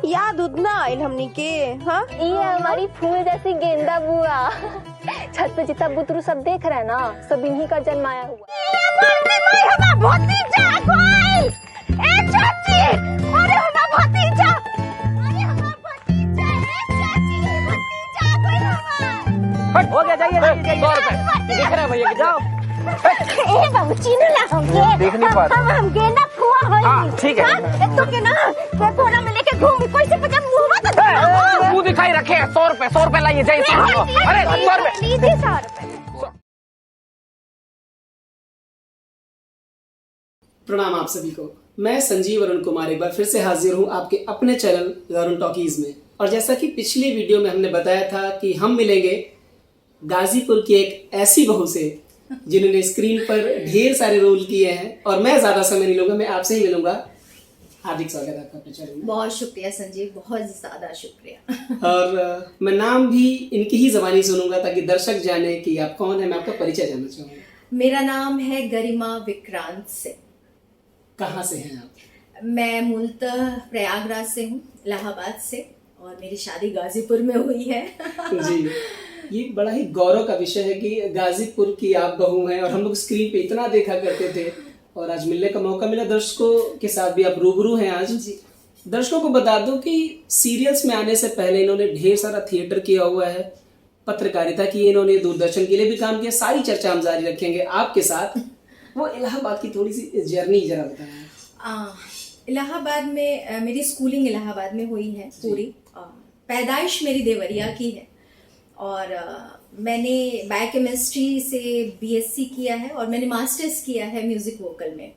याद उतना आयल हमनी के। हाँ, ये हमारी फूल जैसी गेंदा बुआ। छत पे जितना बुतरू सब देख रहे हैं ना, सब इन्हीं का जन्माया हुआ। हो गया, जाइए 100 रुपए दिख रहा है भैया, जाओ। बाबू चीनू ला हमके देख नहीं पा रहा। हम गेंदा फुआ होई। हाँ, ठीक है। तो के ना के कोना में लेके घूम कोई से पता मुंह मत दे। मुंह दिखाई रखे 100 रुपए लाइए, जाइए। अरे 100 रुपए। लीजिए 100 रुपए। प्रणाम आप सभी को। मैं संजीव अरुण कुमार एक बार फिर से हाजिर हूँ आपके अपने चैनल अरुण टॉकीज में। और जैसा कि पिछली वीडियो में हमने बताया था कि हम मिलेंगे गाजीपुर की एक ऐसी बहू से जिन्होंने स्क्रीन पर ढेर सारे रोल किए हैं, और मैं ज्यादा समय नहीं लूंगा, मैं आपसे ही मिलूंगा। हार्दिक स्वागत है आपका अपने चैनल में। बहुत शुक्रिया संजीव, बहुत ज्यादा शुक्रिया। और मैं नाम भी इनकी ही जबानी सुनूंगा ताकि दर्शक जाने कि आप कौन है। मैं आपका परिचय जानना चाहूंगा। मेरा नाम है गरिमा विक्रांत सिंह। कहाँ से हैं आप? मैं मूलतः प्रयागराज से हूँ, इलाहाबाद से, और मेरी शादी गाजीपुर में हुई है। जी, ये बड़ा ही गौरव का विषय है कि गाजीपुर की आप बहू हैं, और हम लोग स्क्रीन पे इतना देखा करते थे, और आज मिलने का मौका मिला। दर्शकों के साथ भी आप रूबरू हैं आज। जी। दर्शकों को बता दूं कि सीरियल्स में आने से पहले इन्होंने ढेर सारा थिएटर किया हुआ है, पत्रकारिता की इन्होंने, दूरदर्शन के लिए भी काम किया। सारी चर्चा हम जारी रखेंगे आपके साथ। वो इलाहाबाद की थोड़ी सी जर्नी जरा बताएं। इलाहाबाद में मेरी स्कूलिंग इलाहाबाद में हुई है पूरी। पैदाइश मेरी देवरिया की है, और मैंने बायोकेमिस्ट्री से बीएससी किया है, और मैंने मास्टर्स किया है म्यूजिक वोकल में।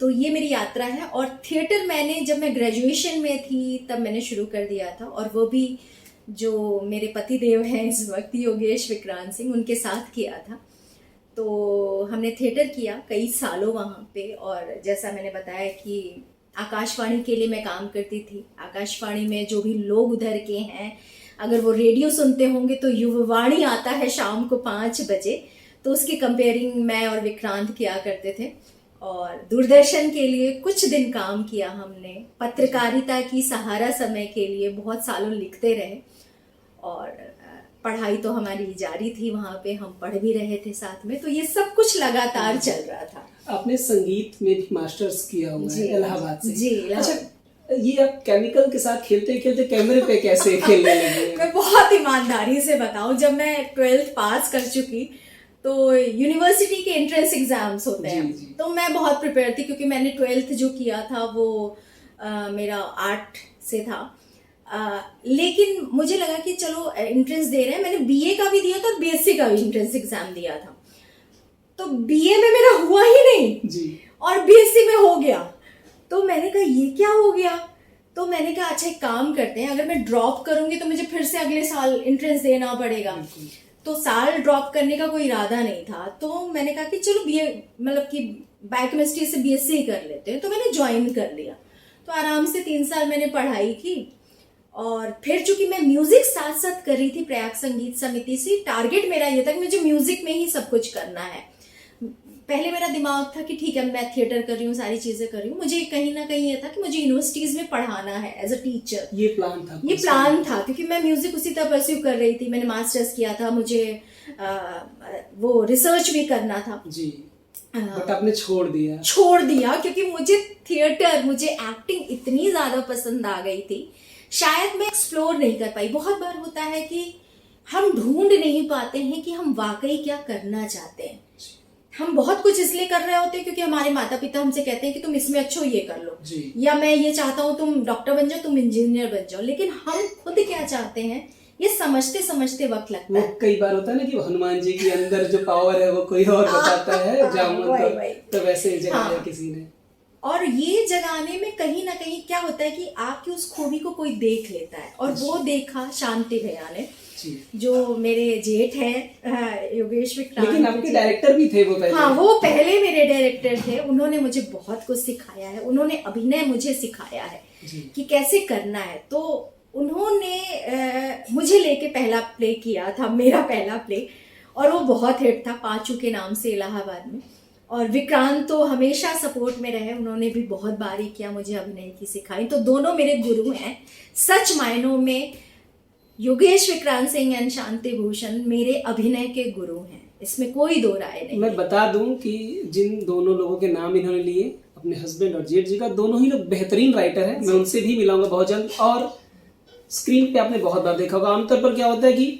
तो ये मेरी यात्रा है। और थिएटर मैंने जब मैं ग्रेजुएशन में थी तब मैंने शुरू कर दिया था, और वो भी जो मेरे पति देव हैं इस वक्त, योगेश विक्रांत सिंह, उनके साथ किया था। तो हमने थिएटर किया कई सालों वहाँ पे। और जैसा मैंने बताया कि आकाशवाणी के लिए मैं काम करती थी। आकाशवाणी में जो भी लोग उधर के हैं, अगर वो रेडियो सुनते होंगे तो युववाणी आता है शाम को 5 बजे, तो उसकी कंपेयरिंग मैं और विक्रांत किया करते थे। और दूरदर्शन के लिए कुछ दिन काम किया हमने, पत्रकारिता की सहारा समय के लिए बहुत सालों लिखते रहे। और पढ़ाई तो हमारी जारी थी, वहाँ पे हम पढ़ भी रहे थे साथ में। तो ये सब कुछ लगातार चल रहा था। आपने संगीत में भी मास्टर्स किया हुआ है इलाहाबाद से। जी, अच्छा, ये आप केमिकल के साथ खेलते खेलते कैमरे पे कैसे खेलने लगे? मैं बहुत ईमानदारी से बताऊं, जब मैं 12th पास कर चुकी तो यूनिवर्सिटी के एंट्रेंस एग्जाम्स होते हैं, तो मैं बहुत प्रिपेयर थी, क्योंकि मैंने 12th जो किया था वो मेरा आर्ट से था। लेकिन मुझे लगा कि चलो एंट्रेंस दे रहे हैं। मैंने बीए का भी दिया था और बीएससी का भी एंट्रेंस एग्जाम दिया था। तो बीए में मेरा हुआ ही नहीं जी, और बीएससी में हो गया। तो मैंने कहा ये क्या हो गया? तो मैंने कहा अच्छा एक काम करते हैं, अगर मैं ड्रॉप करूंगी तो मुझे फिर से अगले साल एंट्रेंस देना पड़ेगा। तो साल ड्रॉप करने का कोई इरादा नहीं था। तो मैंने कहा कि चलो बीए, मतलब कि बायोकेमिस्ट्री से बीएससी ही कर लेते हैं। तो मैंने ज्वाइन कर लिया। तो आराम से 3 साल मैंने पढ़ाई की। और फिर चूंकि मैं म्यूजिक साथ साथ कर रही थी प्रयाग संगीत समिति से, टारगेट मेरा ये था कि मुझे म्यूजिक में ही सब कुछ करना है। पहले मेरा दिमाग था कि ठीक है मैं थिएटर कर रही हूँ, सारी चीजें कर रही हूँ, मुझे कहीं ना कहीं ये था कि मुझे यूनिवर्सिटीज में पढ़ाना है एज अ टीचर। ये प्लान था क्योंकि मैं म्यूजिक उसी तरह परस्यू कर रही थी। मैंने मास्टर्स किया था, मुझे वो रिसर्च भी करना था जी, बट आपने छोड़ दिया क्योंकि मुझे थिएटर, मुझे एक्टिंग इतनी ज्यादा पसंद आ गई थी। शायद मैं एक्सप्लोर नहीं कर पाई। बहुत बार होता है कि हम ढूंढ नहीं पाते हैं कि हम वाकई क्या करना चाहते हैं। हम बहुत कुछ इसलिए कर रहे होते हैं क्योंकि हमारे माता पिता हमसे कहते हैं कि तुम इसमें अच्छो ये कर लो, या मैं ये चाहता हूँ तुम डॉक्टर बन जाओ, तुम इंजीनियर बन जाओ। लेकिन हम खुद क्या चाहते हैं ये समझते समझते वक्त लगता है। कई बार होता है ना कि हनुमान जी के अंदर जो पावर है वो कोई और बताता है, तो वैसे जगाया किसी ने। और ये जगाने में कहीं ना कहीं क्या होता है कि आपकी उस खूबी को कोई देख लेता है, और वो देखा शांति भैया ने, जो मेरे जेठ हैं योगेश विक्रांत। लेकिन आपके डायरेक्टर भी थे वो पहले? हाँ, वो पहले मेरे डायरेक्टर थे। उन्होंने मुझे बहुत कुछ सिखाया है। उन्होंने अभिनय मुझे सिखाया है कि कैसे करना है। तो उन्होंने मुझे लेके पहला प्ले किया था, मेरा पहला प्ले, और वो बहुत हिट था, पांचू के नाम से, इलाहाबाद में। और विक्रांत तो हमेशा सपोर्ट में रहे, उन्होंने भी बहुत बारीकियां मुझे अभिनय की सिखाई। तो दोनों मेरे गुरु हैं सच मायनों में। योगेश विक्रांत सिंह एंड शांति भूषण मेरे अभिनय के गुरु हैं, इसमें कोई दो राय नहीं। मैं बता दूं कि जिन दोनों लोगों के नाम इन्होंने लिए, अपने हस्बैंड और जेठ जी का, दोनों ही लोग बेहतरीन राइटर हैं। मैं उनसे भी मिलाऊंगा बहुत जल्द। और स्क्रीन पे आपने बहुत बार देखा होगा, आमतौर पर क्या होता है कि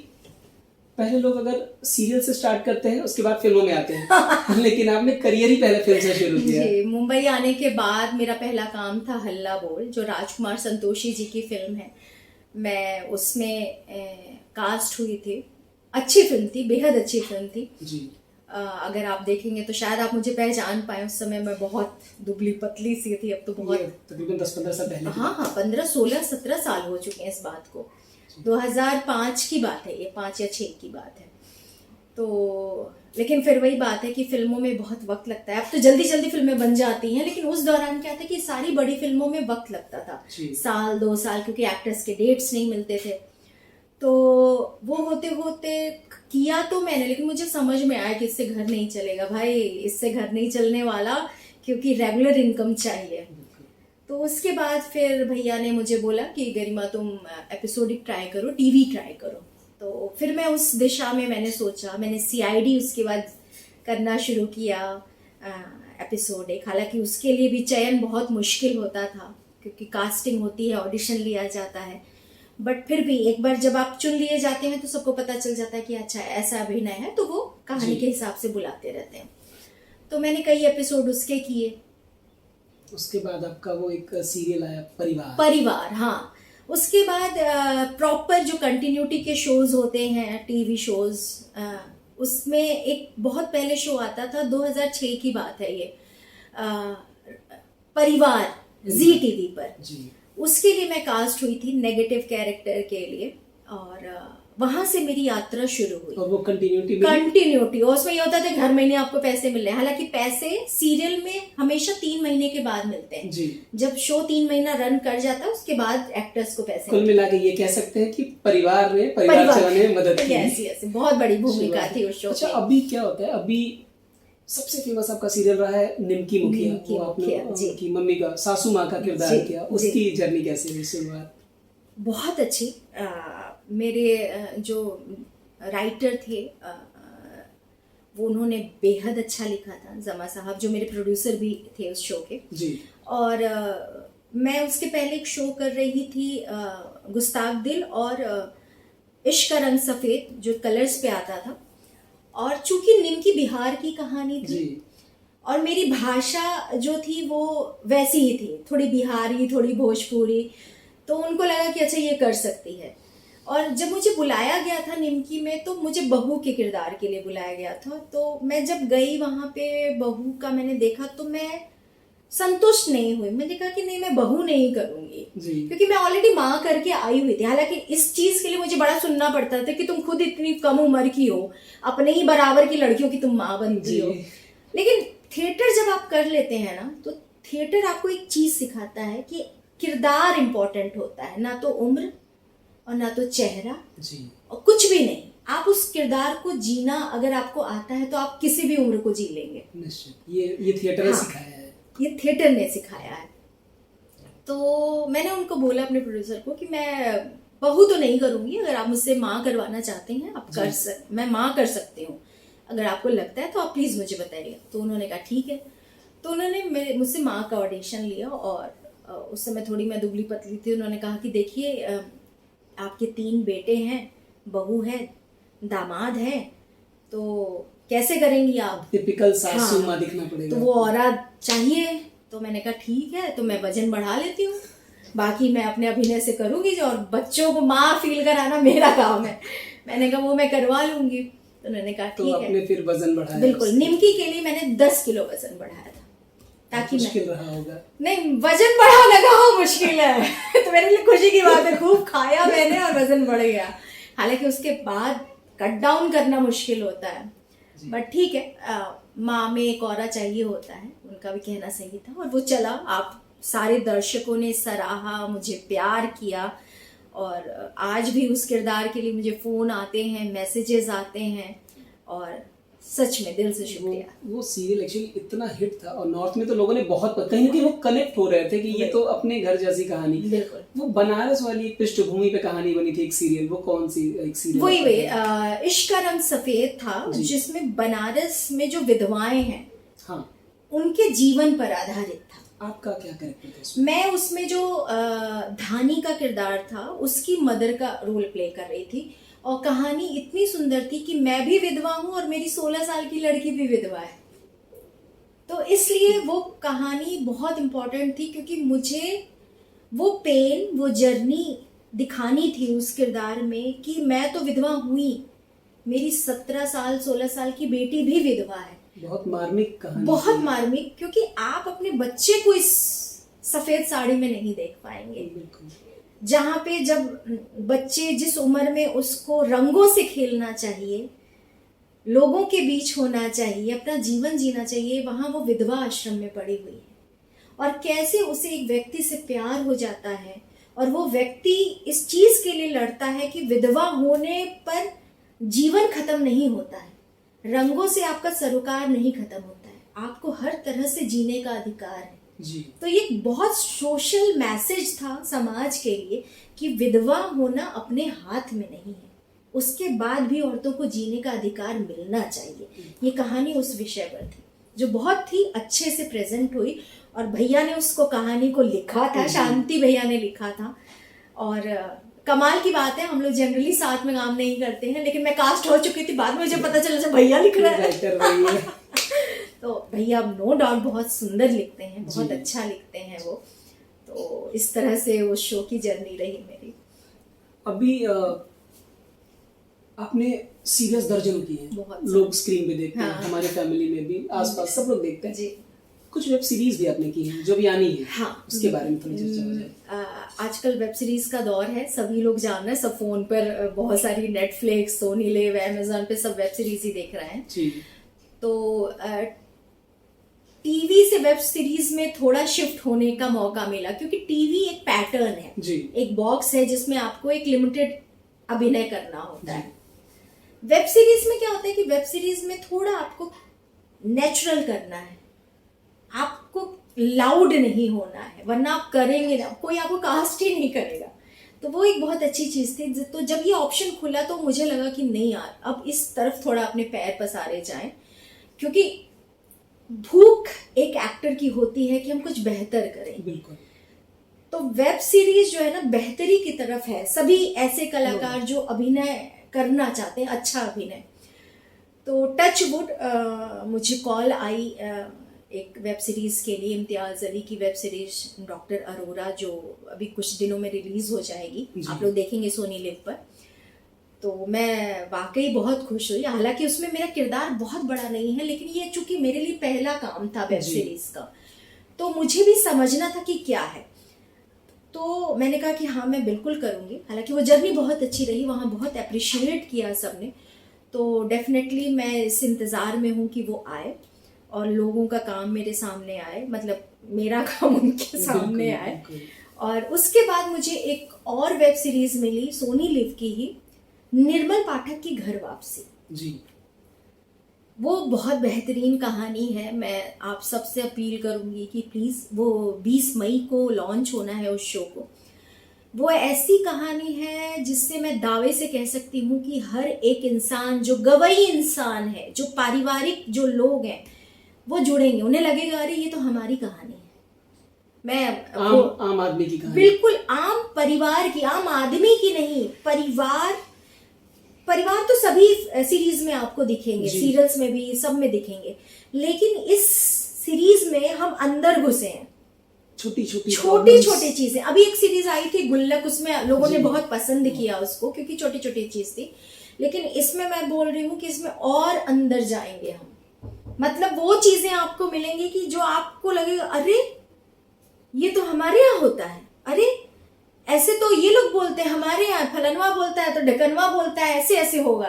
पहले लोग अगर सीरियल से स्टार्ट करते हैं उसके बाद फिल्मों में आते हैं लेकिन आपने करियर ही पहले फिल्म से शुरू किया। जी, मुंबई आने के बाद मेरा पहला काम था हल्ला बोल, जो राजकुमार संतोषी जी की फिल्म है। मैं उसमें कास्ट हुई थी। अच्छी फिल्म थी, बेहद अच्छी फिल्म थी जी। अगर आप देखेंगे तो शायद आप मुझे पहचान पाए। उस समय मैं बहुत दुबली पतली सी थी, अब तो बहुत तकरीबन 10-15 साल पहले। हाँ 15, 16, 17 साल हो चुके हैं इस बात को। 2005 की बात है ये, 5 या 6 की बात है। तो लेकिन फिर वही बात है कि फिल्मों में बहुत वक्त लगता है। अब तो जल्दी जल्दी फिल्में बन जाती हैं, लेकिन उस दौरान क्या था कि सारी बड़ी फिल्मों में वक्त लगता था, साल 2 साल, क्योंकि एक्टर्स के डेट्स नहीं मिलते थे। तो वो होते होते किया तो मैंने, लेकिन मुझे समझ में आया कि इससे घर नहीं चलेगा भाई, इससे घर नहीं चलने वाला, क्योंकि रेगुलर इनकम चाहिए। तो उसके बाद फिर भैया ने मुझे बोला कि गरिमा तुम एपिसोडिक ट्राई करो, टीवी ट्राई करो। तो फिर मैं उस दिशा में मैंने सोचा, मैंने CID उसके बाद करना शुरू किया एपिसोडिक। हालांकि उसके लिए भी चयन बहुत मुश्किल होता था, क्योंकि कास्टिंग होती है, ऑडिशन लिया जाता है। बट फिर भी एक बार जब आप चुन लिए जाते हैं तो सबको पता चल जाता है कि अच्छा ऐसा अभिनय है, तो वो कहानी के हिसाब से बुलाते रहते हैं। तो मैंने कई एपिसोड उसके किए। उसके बाद आपका वो एक सीरियल आया परिवार, हाँ। उसके बाद प्रॉपर जो कंटिन्यूटी के शोज होते हैं, टीवी शोज, उसमें एक बहुत पहले शो आता था, 2006 की बात है ये, परिवार, जी टीवी पर जी। उसके लिए मैं कास्ट हुई थी नेगेटिव कैरेक्टर के लिए, और वहां से मेरी यात्रा शुरू हुई। और वो कंटिन्यूटी और उसमें ये होता था हर महीने आपको पैसे मिल रहे हैं। हालांकि पैसे सीरियल में हमेशा 3 महीने के बाद मिलते हैं जी। जब शो 3 महीना रन कर जाता है उसके बाद एक्टर्स को पैसे। कुल मिला के ये कह सकते हैं कि परिवार चलाने में मदद की। यस, बहुत बड़ी भूमिका थी उस शो। अच्छा, अभी क्या होता है, अभी सबसे फेमस आपका सीरियल रहा है निमकी मुखिया, वो आपने की मम्मी का, सासू माँ का किरदार किया। उसकी जर्नी कैसे हुई शुरुआत? बहुत अच्छी। मेरे जो राइटर थे वो उन्होंने बेहद अच्छा लिखा था, जमा साहब, जो मेरे प्रोड्यूसर भी थे उस शो के जी। और मैं उसके पहले एक शो कर रही थी गुस्ताख दिल और इश्क का रंग सफेद, जो कलर्स पे आता था। और चूंकि निमकी बिहार की कहानी थी जी। और मेरी भाषा जो थी वो वैसी ही थी, थोड़ी बिहारी, थोड़ी भोजपुरी, तो उनको लगा कि अच्छा ये कर सकती है। और जब मुझे बुलाया गया था निमकी में, तो मुझे बहू के किरदार के लिए बुलाया गया था। तो मैं जब गई वहां पे बहू का मैंने देखा तो मैं संतुष्ट नहीं हुई। मैंने कहा कि नहीं, मैं बहू नहीं करूंगी, क्योंकि मैं ऑलरेडी माँ करके आई हुई थी। हालांकि इस चीज के लिए मुझे बड़ा सुनना पड़ता था कि तुम खुद इतनी कम उम्र की हो, अपने ही बराबर की लड़कियों की तुम माँ बनती हो। लेकिन थिएटर जब आप कर लेते हैं ना, तो थिएटर आपको एक चीज सिखाता है कि किरदार इंपॉर्टेंट होता है, ना तो उम्र और ना तो चेहरा जी। और कुछ भी नहीं, आप उस किरदार को जीना अगर आपको आता है तो आप किसी भी उम्र को जी लेंगे। ये थिएटर ने सिखाया है, ये थिएटर ने सिखाया है। तो मैंने उनको बोला अपने प्रोड्यूसर को कि मैं बहू तो नहीं करूंगी, अगर आप मुझसे माँ करवाना चाहते हैं आप मैं माँ कर सकती हूँ, अगर आपको लगता है तो आप प्लीज मुझे बताइए। तो उन्होंने कहा ठीक है। तो उन्होंने मुझसे माँ का ऑडिशन लिया, और उस समय थोड़ी मैं दुबली पतली थी। उन्होंने कहा कि देखिए आपके 3 बेटे हैं, बहू है, दामाद है, तो कैसे करेंगी आप? टिपिकल सासू माँ दिखना पड़ेगा, तो वो औरत चाहिए। तो मैंने कहा ठीक है, तो मैं वजन बढ़ा लेती हूँ, बाकी मैं अपने अभिनय से करूंगी, और बच्चों को माँ फील कराना मेरा काम है। मैंने कहा वो मैं करवा लूंगी। तो उन्होंने कहा ठीक है। आपने फिर वजन बढ़ाया? बिल्कुल, निमकी के लिए मैंने 10 किलो वजन बढ़ाया था, ताकि मुश्किल रहा होगा। नहीं, वजन बढ़ा लगा हो मुश्किल है तो मेरे लिए खुशी की बात है, खूब खाया मैंने और वजन बढ़ गया। हालांकि उसके बाद कट डाउन करना मुश्किल होता है, बट ठीक है, माँ में एक औरा चाहिए होता है, उनका भी कहना सही था। और वो चला, आप सारे दर्शकों ने सराहा, मुझे प्यार किया, और आज भी उस किरदार के लिए मुझे फोन आते हैं, मैसेजेस आते हैं, और सच में दिल से शुक्रिया। वो सीरियल एक्चुअली इतना हिट था और नॉर्थ में तो लोगों ने बहुत कहीं ना कहीं वो कनेक्ट हो रहे थे कि ये तो अपने घर जैसी कहानी। बिल्कुल। वो बनारस वाली पृष्ठभूमि पे कहानी बनी थी एक सीरियल, वो कौन सी एक सीरियल? वही इश्क का रंग सफेद था, जिसमें बनारस में जो विधवाएं हैं हाँ, उनके जीवन पर आधारित था। आपका क्या कैरेक्टर था उसमें? मैं उसमें जो धानी का किरदार था उसकी मदर का रोल प्ले कर रही थी, और कहानी इतनी सुंदर थी कि मैं भी विधवा हूँ और मेरी 16 साल की लड़की भी विधवा है। तो इसलिए वो कहानी बहुत इम्पोर्टेंट थी, क्योंकि मुझे वो पेन, वो जर्नी दिखानी थी उस किरदार में कि मैं तो विधवा हुई, मेरी 17 साल 16 साल की बेटी भी विधवा है। बहुत मार्मिक कहानी, बहुत मार्मिक, क्योंकि आप अपने बच्चे को इस सफेद साड़ी में नहीं देख पाएंगे। बिल्कुल। जहाँ पे जब बच्चे जिस उम्र में उसको रंगों से खेलना चाहिए, लोगों के बीच होना चाहिए, अपना जीवन जीना चाहिए, वहाँ वो विधवा आश्रम में पड़ी हुई है। और कैसे उसे एक व्यक्ति से प्यार हो जाता है, और वो व्यक्ति इस चीज के लिए लड़ता है कि विधवा होने पर जीवन खत्म नहीं होता है, रंगों से आपका सरोकार नहीं खत्म होता है, आपको हर तरह से जीने का अधिकार है जी। तो ये बहुत सोशल मैसेज था समाज के लिए कि विधवा होना अपने हाथ में नहीं है, उसके बाद भी औरतों को जीने का अधिकार मिलना चाहिए। ये कहानी उस विषय पर थी जो बहुत ही अच्छे से प्रेजेंट हुई, और भैया ने उसको कहानी को लिखा था, शांति भैया ने लिखा था। और कमाल की बात है, हम लोग जनरली साथ में काम नहीं करते हैं, लेकिन मैं कास्ट हो चुकी थी, बाद में मुझे पता चला जब भैया लिख रहा है तो भैया नो डाउट बहुत सुंदर लिखते हैं, बहुत अच्छा लिखते हैं वो। तो इस तरह से वो शो की जर्नी रही मेरी। अभी आपने सीरियस दर्जनों की हैं, लोग स्क्रीन पे देखते हैं, हमारे फैमिली में भी आसपास सब लोग देखते हैं जी। कुछ वेब सीरीज भी आपने की हैं जो भी आनी है, हाँ, उसके बारे में थोड़ी चर्चा हो जाए। आजकल वेब सीरीज का दौर है, सभी लोग जान रहे हैं, सब फोन पर बहुत सारी नेटफ्लिक्स, सोनी लिव, अमेजोन पे सब वेब सीरीज ही देख रहे हैं जी। तो टीवी से वेब सीरीज में थोड़ा शिफ्ट होने का मौका मिला, क्योंकि टीवी एक पैटर्न है जी। एक बॉक्स है जिसमें आपको एक लिमिटेड अभिनय करना होता है। वेब सीरीज में क्या होता है कि वेब सीरीज में थोड़ा आपको नेचुरल करना है, आपको लाउड नहीं होना है, वरना आप करेंगे ना, कोई आपको कास्ट ही नहीं करेगा। तो वो एक बहुत अच्छी चीज थी। तो जब ये ऑप्शन खुला तो मुझे लगा कि नहीं यार, अब इस तरफ थोड़ा अपने पैर पसारे जाएं, क्योंकि भूख एक एक्टर की होती है कि हम कुछ बेहतर करें। बिल्कुल। तो वेब सीरीज जो है ना, बेहतरी की तरफ है। सभी ऐसे कलाकार जो अभिनय करना चाहते हैं, अच्छा अभिनय, तो टच वुड मुझे कॉल आई एक वेब सीरीज के लिए, इम्तियाज अली की वेब सीरीज डॉक्टर अरोरा, जो अभी कुछ दिनों में रिलीज हो जाएगी, आप लोग देखेंगे सोनी लिव पर। तो मैं वाकई बहुत खुश हुई। हालांकि उसमें मेरा किरदार बहुत बड़ा नहीं है, लेकिन ये चूंकि मेरे लिए पहला काम था वेब सीरीज का, तो मुझे भी समझना था कि क्या है। तो मैंने कहा कि हाँ मैं बिल्कुल करूँगी। हालांकि वो जर्नी बहुत अच्छी रही, वहाँ बहुत अप्रिशिएट किया सबने। तो डेफिनेटली मैं इस इंतज़ार में हूँ कि वो आए और लोगों का काम मेरे सामने आए, मतलब मेरा काम उनके सामने आए। और उसके बाद मुझे एक और वेब सीरीज मिली सोनी लिव की ही, निर्मल पाठक की घर वापसी जी। वो बहुत बेहतरीन कहानी है। मैं आप सबसे अपील करूंगी कि प्लीज़, वो 20 मई को लॉन्च होना है उस शो को। वो ऐसी कहानी है जिससे मैं दावे से कह सकती हूँ कि हर एक इंसान, जो गवई इंसान है, जो पारिवारिक जो लोग हैं, वो जुड़ेंगे, उन्हें लगेगा अरे ये तो हमारी कहानी है। मैं आम आदमी की कहानी, बिल्कुल आम परिवार की, आम आदमी की नहीं, परिवार तो सभी सीरीज में आपको दिखेंगे, सीरियल्स में भी, सब में दिखेंगे, लेकिन इस सीरीज में हम अंदर घुसे हैं। छोटी छोटी चीजें। अभी एक सीरीज आई थी गुल्लक, उसमें लोगों ने बहुत पसंद किया उसको, क्योंकि छोटी छोटी चीज थी। लेकिन इसमें मैं बोल रही हूँ कि इसमें और अंदर जाएंगे हम, मतलब वो चीजें आपको मिलेंगी कि जो आपको लगेगा अरे ये तो हमारे यहाँ होता है, अरे ऐसे तो ये लोग बोलते हैं, हमारे यहाँ फलनवा बोलता है तो ढकनवा बोलता है, ऐसे ऐसे होगा।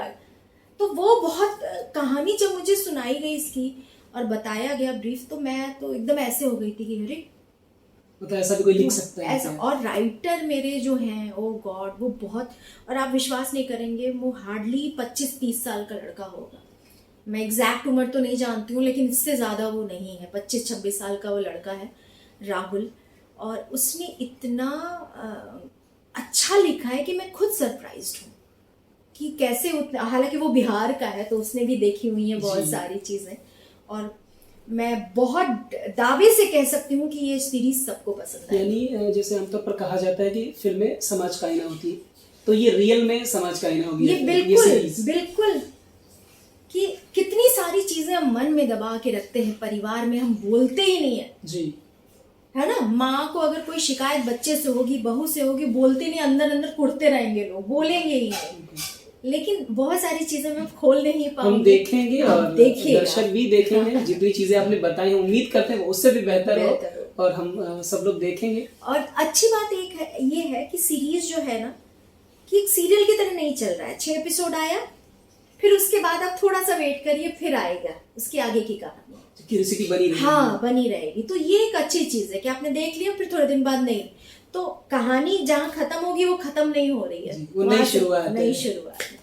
तो वो बहुत कहानी जब मुझे सुनाई गई इसकी और बताया गया ब्रीफ, तो मैं तो एकदम ऐसे हो गई थी कि अरे मतलब ऐसा भी कोई लिख सकता है ऐसा। और राइटर मेरे जो हैं, ओ गॉड, वो बहुत, और आप विश्वास नहीं करेंगे, वो हार्डली 25-30 साल का लड़का होगा, मैं एग्जैक्ट उम्र तो नहीं जानती हूँ, लेकिन इससे ज़्यादा वो नहीं है। 25-26 साल का वो लड़का है, राहुल। और उसने इतना अच्छा लिखा है कि मैं खुद सरप्राइज्ड हूँ कि कैसे उतना, हालांकि वो बिहार का है तो उसने भी देखी हुई है बहुत सारी चीज़ें, और मैं बहुत दावे से कह सकती हूँ कि ये सीरीज सबको पसंद है। यानी जैसे आमतौर पर कहा जाता है कि फिल्में समाज का आईना होती है, तो ये रियल में समाज का आईना होगी। ये बिल्कुल कि कितनी सारी चीजें हम मन में दबा के रखते हैं, परिवार में हम बोलते ही नहीं है जी, है ना। माँ को अगर कोई शिकायत बच्चे से होगी, बहू से होगी, बोलते नहीं, अंदर अंदर कुड़ते रहेंगे लोग, बोलेंगे ही नहीं। लेकिन बहुत सारी चीजें मैं खोल नहीं पाऊंगी। हम देखेंगे और देखिएगा, दर्शक भी देखेंगे। जितनी चीजें आपने बताई हैं, उम्मीद करते हैं वो उससे भी बेहतर हो और हम सब लोग देखेंगे। और अच्छी बात एक है, ये है कि सीरीज जो है ना, कि एक सीरियल की तरह नहीं चल रहा है। 6 एपिसोड आया, फिर उसके बाद आप थोड़ा सा वेट करिए, फिर आएगा उसके आगे की कहानी, क्यूरियोसिटी बनी रहेगी। हाँ, बनी रहेगी। तो ये एक अच्छी चीज है कि आपने देख लिया, फिर थोड़े दिन बाद नहीं, तो कहानी जहाँ खत्म होगी वो खत्म नहीं हो रही है, वो नई शुरुआत है।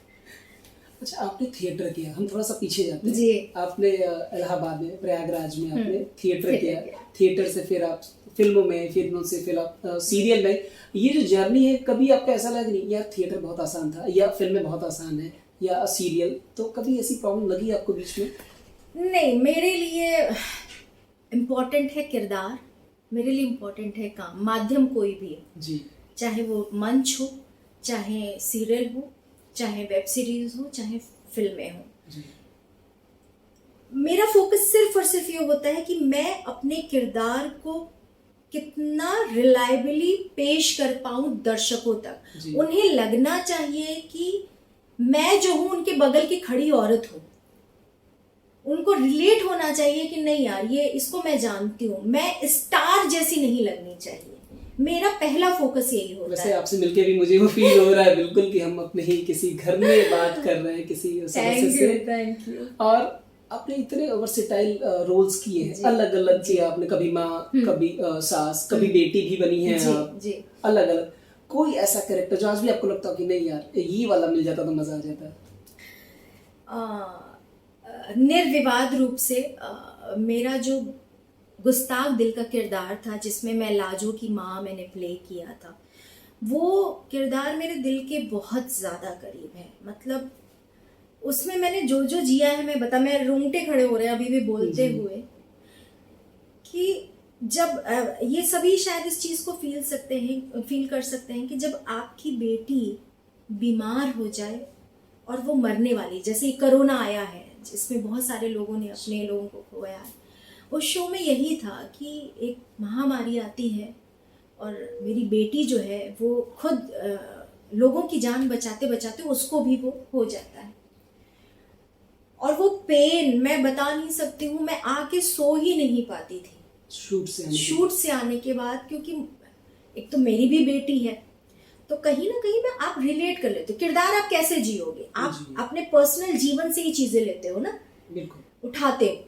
अच्छा, आपने थिएटर किया, हम थोड़ा सा पीछे जाते हैं। जी। आपने इलाहाबाद में, प्रयागराज में आपने थिएटर किया, थिएटर से फिर आप फिल्मों से फिर आप सीरियल में। ये जो जर्नी है, कभी आपको ऐसा लगा नहीं यार थिएटर बहुत आसान था, या फिल्में बहुत आसान है, या सीरियल, तो कभी ऐसी प्रॉब्लम लगी आपको बीच में? नहीं, मेरे लिए इम्पोर्टेंट है किरदार, मेरे लिए इम्पोर्टेंट है काम। माध्यम कोई भी है जी, चाहे वो मंच हो, चाहे सीरियल हो, चाहे वेब सीरीज हो, चाहे फिल्में हो, मेरा फोकस सिर्फ और सिर्फ ये होता है कि मैं अपने किरदार को कितना रिलायबली पेश कर पाऊं दर्शकों तक। उन्हें लगना चाहिए कि मैं जो हूं उनके बगल की खड़ी औरत हूं, उनको रिलेट होना चाहिए कि नहीं यार, ये इसको मैं जानती हूँ, मैं स्टार जैसी नहीं लगनी चाहिए। मेरा पहला फोकस यही होता वैसे है। आपसे मिलके भी मुझे वो फील हो रहा है बिल्कुल कि हम अपने ही किसी घर में बात कर रहे हैं, किसी सदस्य से। Thank you. और आपने इतने वर्सेटाइल रोल्स किए हैं, अलग अलग किया आपने, कभी माँ, कभी सास, कभी बेटी भी बनी है आप, जी। अलग अलग। कोई ऐसा कैरेक्टर जो आज भी आपको लगता हो कि नहीं यार ये वाला मिल जाता तो मजा आ जाता? निर्विवाद रूप से मेरा जो गुस्ताख दिल का किरदार था, जिसमें मैं लाजो की माँ मैंने प्ले किया था, वो किरदार मेरे दिल के बहुत ज़्यादा करीब है। मतलब उसमें मैंने जो जो जिया है, मैं रोंगटे खड़े हो रहे हैं अभी भी बोलते हुए, कि जब ये सभी शायद इस चीज़ को फील कर सकते हैं कि जब आपकी बेटी बीमार हो जाए और वो मरने वाली, जैसे कोरोना आया है जिसमें बहुत सारे लोगों ने अपने लोगों को खोया है, उस शो में यही था कि एक महामारी आती है और मेरी बेटी जो है वो खुद लोगों की जान बचाते बचाते उसको भी वो हो जाता है। और वो पेन मैं बता नहीं सकती हूँ, मैं आके सो ही नहीं पाती थी शूट से आने के बाद, क्योंकि एक तो मेरी भी बेटी है, तो कहीं ना कहीं मैं आप रिलेट कर लेते हो। किरदार आप कैसे जियोगे, आप अपने पर्सनल जीवन से ही चीजें लेते हो ना, बिल्कुल उठाते हो।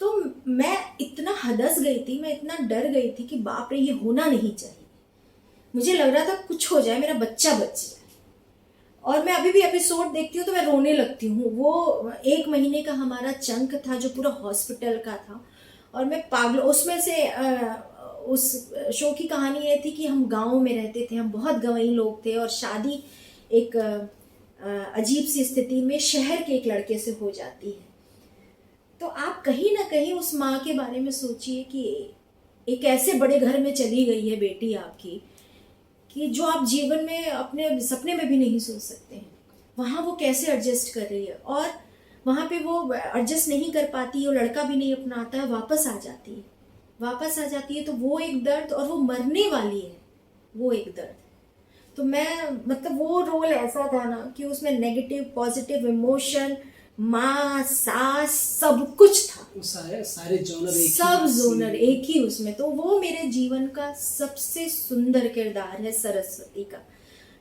तो मैं इतना हदस गई थी, मैं इतना डर गई थी कि बाप रे ये होना नहीं चाहिए। मुझे लग रहा था कुछ हो जाए, मेरा बच्चा बच जाए। और मैं अभी भी एपिसोड देखती हूँ तो मैं रोने लगती हूँ। वो 1 महीने का हमारा चंक था जो पूरा हॉस्पिटल का था, और मैं पागल उसमें से उस शो की कहानी ये थी कि हम गांव में रहते थे, हम बहुत गंवई लोग थे, और शादी एक अजीब सी स्थिति में शहर के एक लड़के से हो जाती है। तो आप कहीं ना कहीं उस माँ के बारे में सोचिए कि एक ऐसे बड़े घर में चली गई है बेटी आपकी, कि जो आप जीवन में अपने सपने में भी नहीं सोच सकते हैं। वहाँ वो कैसे एडजस्ट कर रही है, और वहाँ पे वो एडजस्ट नहीं कर पाती है, वो लड़का भी नहीं अपनाता है, वापस आ जाती है तो वो एक दर्द, और वो मरने वाली है वो एक दर्द। तो मैं मतलब वो रोल ऐसा था ना कि उसमें नेगेटिव पॉजिटिव इमोशन, माँ सास सब कुछ था, सारे जोनर एक ही उसमें। तो वो मेरे जीवन का सबसे सुंदर किरदार है सरस्वती का,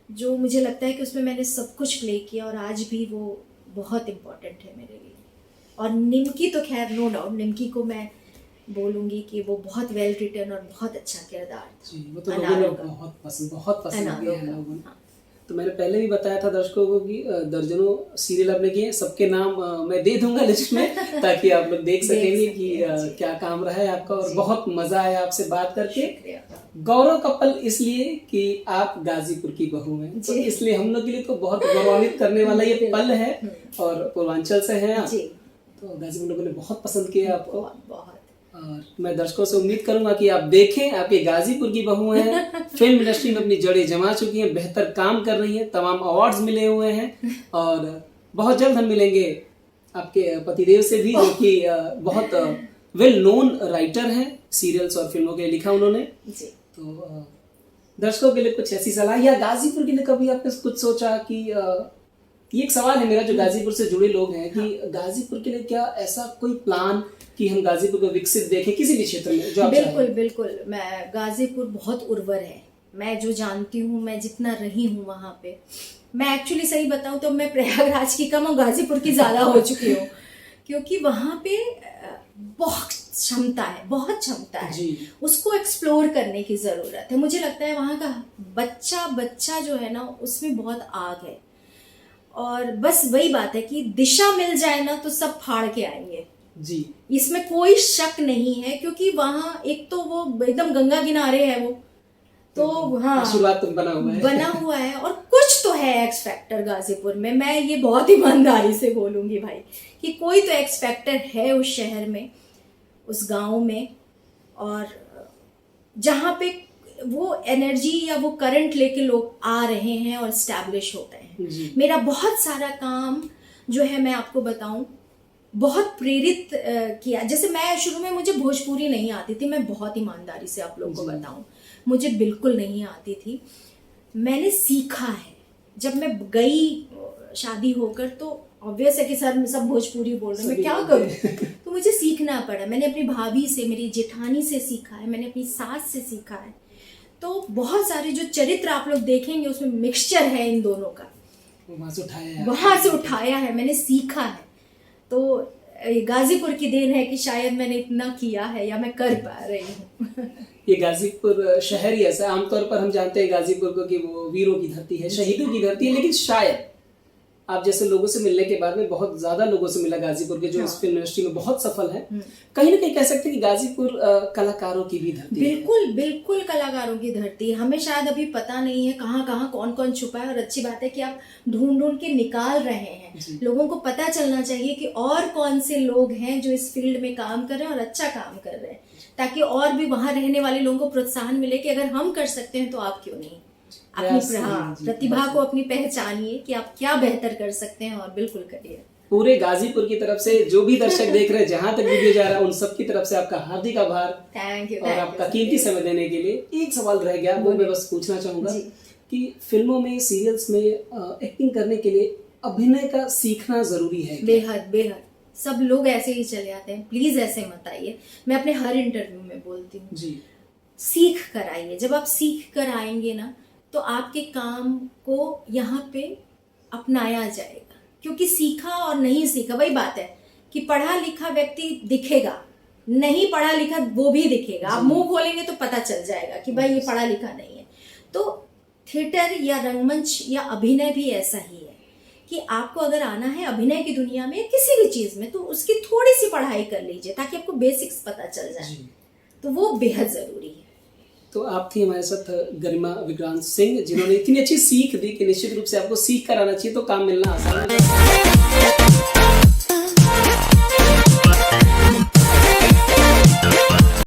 जो मुझे लगता है कि उसमें मैंने सब कुछ प्ले किया, और आज भी वो बहुत इम्पोर्टेंट है मेरे लिए। और निमकी तो खैर नो डाउट, निमकी को मैं बोलूंगी कि वो बहुत वेल रिटन और बहुत अच्छा किरदार था। जी, वो तो लोगों ने बहुत पसंद किया है लोगों ने। तो मैंने पहले भी बताया था दर्शकों को कि दर्जनों सीरियल आपने किए, सबके नाम मैं दे दूंगा लिस्ट में ताकि आप लोग देख सकेंगे कि क्या काम रहा है आपका। और बहुत मजा आया आपसे बात करके। गौरव कपल इसलिए कि आप गाजीपुर की बहू हैं, तो इसलिए हम लोग के लिए तो बहुत गौरवान्वित करने वाला ये पल है। और पूर्वांचल से हैं आप, तो गाजीपुर लोगों ने बहुत पसंद किया आपको। बहुत। और मैं दर्शकों से उम्मीद करूंगा कि आप देखें, आप ये गाजीपुर की बहू हैं, फिल्म इंडस्ट्री में अपनी जड़ें जमा चुकी हैं, बेहतर काम कर रही हैं, तमाम अवार्ड्स मिले हुए हैं। और बहुत जल्द हम मिलेंगे आपके पतिदेव से भी, जो कि बहुत वेल नोन राइटर हैं, सीरियल्स और फिल्मों के लिए लिखा उन्होंने। तो दर्शकों के लिए कुछ ऐसी सलाह, या गाजीपुर के लिए कभी आपने कुछ सोचा कि ये एक सवाल है मेरा जो गाजीपुर से जुड़े लोग हैं कि गाजीपुर के लिए क्या ऐसा कोई प्लान कि हम गाजीपुर को विकसित देखें किसी भी क्षेत्र में जो आप बिल्कुल बिल्कुल। मैं गाजीपुर बहुत उर्वर है, मैं जो जानती हूँ, मैं जितना रही हूँ वहाँ पे, मैं एक्चुअली सही बताऊँ तो मैं प्रयागराज की कम और गाजीपुर की ज़्यादा हो चुकी हूँ, क्योंकि वहाँ पे बहुत क्षमता है, बहुत क्षमता है, उसको एक्सप्लोर करने की ज़रूरत है। मुझे लगता है वहाँ का बच्चा जो है ना, उसमें बहुत आग है। और बस वही बात है कि दिशा मिल जाए ना तो सब फाड़ के आएंगे जी, इसमें कोई शक नहीं है। क्योंकि वहाँ एक तो वो एकदम गंगा किनारे है वो, तो हाँ शुरुआत तो बना हुआ है और कुछ तो है एक्स फैक्टर गाजीपुर में। मैं ये बहुत ईमानदारी से बोलूंगी भाई कि कोई तो एक्स फैक्टर है उस शहर में, उस गांव में, और जहाँ पे वो एनर्जी या वो करंट लेके लोग आ रहे हैं और स्टैब्लिश होते हैं। मेरा बहुत सारा काम जो है, मैं आपको बताऊं, बहुत प्रेरित किया। जैसे मैं शुरू में, मुझे भोजपुरी नहीं आती थी, मैं बहुत ईमानदारी से आप लोगों को बताऊं, मुझे बिल्कुल नहीं आती थी। मैंने सीखा है। जब मैं गई शादी होकर तो ऑब्वियस है कि सर सब भोजपुरी बोल रहे हैं, मैं क्या करूं? तो मुझे सीखना पड़ा। मैंने अपनी भाभी से, मेरी जेठानी से सीखा है, मैंने अपनी सास से सीखा है। तो बहुत सारे जो चरित्र आप लोग देखेंगे उसमें मिक्सचर है इन दोनों का, वहां से उठाया है, मैंने सीखा है। तो गाजीपुर की देन है कि शायद मैंने इतना किया है या मैं कर पा रही हूँ। ये गाजीपुर शहर ही ऐसा, आमतौर पर हम जानते हैं गाजीपुर को कि वो वीरों की धरती है, शहीदों की धरती है, लेकिन शायद आप जैसे लोगों से मिलने के बाद में बहुत ज्यादा लोगों से मिला गाजीपुर के जो इस फिल्म इंडस्ट्री में बहुत सफल है, कहीं ना कहीं कह सकते हैं कि गाजीपुर कलाकारों की भी धरती बिल्कुल बिल्कुल कलाकारों की धरती। हमें शायद अभी पता नहीं है कहाँ कहाँ कौन कौन छुपा है, और अच्छी बात है कि आप ढूंढ के निकाल रहे हैं। लोगों को पता चलना चाहिए कि और कौन से लोग हैं जो इस फील्ड में काम कर रहे हैं और अच्छा काम कर रहे हैं, ताकि और भी वहां रहने वाले लोगों को प्रोत्साहन मिले कि अगर हम कर सकते हैं तो आप क्यों नहीं। अपनी प्रतिभा को अपनी पहचानिए कि आप क्या बेहतर कर सकते हैं और बिल्कुल करिए। पूरे गाजीपुर की तरफ से जो भी दर्शक देख रहे हैं, जहां तक वीडियो जा रहा है, उन सब की तरफ से आपका हार्दिक आभार। Thank you. और आपका कीमती समय देने के लिए। एक सवाल रह गया, वो मैं बस पूछना चाहूंगा कि फिल्मों में, सीरियल्स में एक्टिंग करने के लिए अभिनय का सीखना जरूरी है? बेहद बेहद। सब लोग ऐसे ही चले आते हैं, प्लीज ऐसे मत आइए। मैं अपने हर इंटरव्यू में बोलती हूँ जी, सीख कर आइए। जब आप सीख कर आएंगे ना तो आपके काम को यहाँ पे अपनाया जाएगा, क्योंकि सीखा और नहीं सीखा वही बात है कि पढ़ा लिखा व्यक्ति दिखेगा, नहीं पढ़ा लिखा वो भी दिखेगा। आप मुंह खोलेंगे तो पता चल जाएगा कि भाई ये पढ़ा लिखा नहीं है। तो थिएटर या रंगमंच या अभिनय भी ऐसा ही है कि आपको अगर आना है अभिनय की दुनिया में, किसी भी चीज में, तो उसकी थोड़ी सी पढ़ाई कर लीजिए ताकि आपको बेसिक्स पता चल जाए। तो वो बेहद जरूरी है। तो आप थी हमारे साथ गरिमा विक्रांत सिंह, जिन्होंने इतनी अच्छी सीख दी कि निश्चित रूप से आपको सीख कर आना चाहिए तो काम मिलना आसान है।